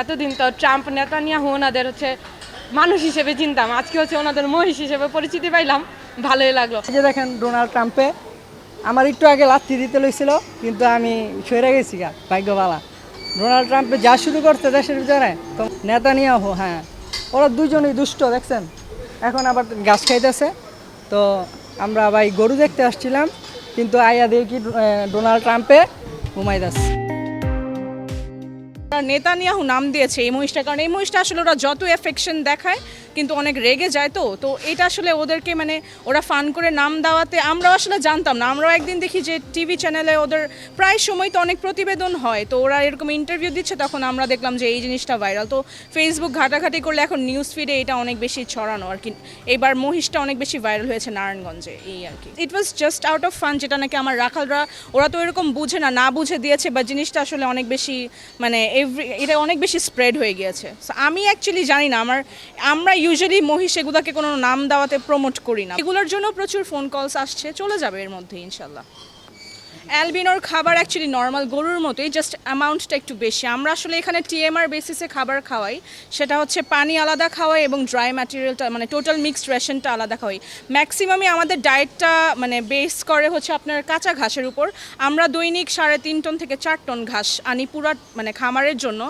এতদিন তো Trump Netanyahu ওনাদের হচ্ছে মানুষ হিসেবে চিনতাম, আজকে হচ্ছে ওনাদের মহিষ হিসেবে পরিচিতি পাইলাম, ভালোই লাগলো। এই যে দেখেন ডোনাল্ড ট্রাম্পে আমার একটু আগে লাথি দিতে লইছিল, কিন্তু আমি সরে গেছি গা, ভাগ্যবালা। ডোনাল্ড ট্রাম্পে যা শুরু করছে দেশের ভিতরে, তো নেতানিয়াহু, হ্যাঁ ওরা দুজনেই দুষ্ট দেখছেন, এখন আবার গাছ খাইতেছে। তো আমরা ভাই গরু দেখতে আসছিলাম, কিন্তু আইয়া দিয়ে কি ডোনাল্ড ট্রাম্পে ঘুমাইতেছে। নেতানিয়াহু নাম দিয়েছে এই মহিষটা, কারণ এই মহিষটা আসলে ওরা যত এফেকশন দেখায় কিন্তু অনেক রেগে যায়। তো এটা আসলে ওদেরকে মানে ওরা ফান করে নাম দেওয়াতে আমরাও আসলে জানতাম না। আমরাও একদিন দেখি যে টিভি চ্যানেলে ওদের প্রায় সময় তো অনেক প্রতিবেদন হয়, তো ওরা এরকম ইন্টারভিউ দিচ্ছে, তখন আমরা দেখলাম যে এই জিনিসটা ভাইরাল। তো ফেসবুক ঘাটাঘাটি করলে এখন নিউজ ফিডে এটা অনেক বেশি ছড়ানো আর কি। এবার মহিষটা অনেক বেশি ভাইরাল হয়েছে নারায়ণগঞ্জে, এই আর কি। It was just out of fun, যেটা নাকি আমার রাখালরা ওরা তো এরকম বুঝে না বুঝে দিয়েছে, বা জিনিসটা আসলে অনেক বেশি মানে এটা অনেক বেশি স্প্রেড হয়ে গিয়েছে। সো আমি অ্যাকচুয়ালি জানি না, আমরা ইউজুয়ালি মহিষ এগুলোকে কোনো নাম দেওয়াতে প্রমোট করি না। এগুলোর জন্য প্রচুর ফোন কলস আসছে, চলে যাবে এর মধ্যে ইনশাল্লাহ। অ্যালবিনোর খাবার অ্যাকচুয়ালি নর্মাল গরুর মতোই, জাস্ট অ্যামাউন্টটা একটু বেশি। আমরা আসলে এখানে টিএমআর বেসিসে খাবার খাওয়াই, সেটা হচ্ছে পানি আলাদা খাওয়াই এবং ড্রাই ম্যাটেরিয়ালটা মানে টোটাল মিক্সড রেশনটা আলাদা খাওয়াই। ম্যাক্সিমামই আমাদের ডায়েটটা মানে বেস করে হচ্ছে আপনার কাঁচা ঘাসের উপর। আমরা দৈনিক 3.5 টন থেকে 4 টন ঘাস আনি পুরা মানে খামারের জন্য।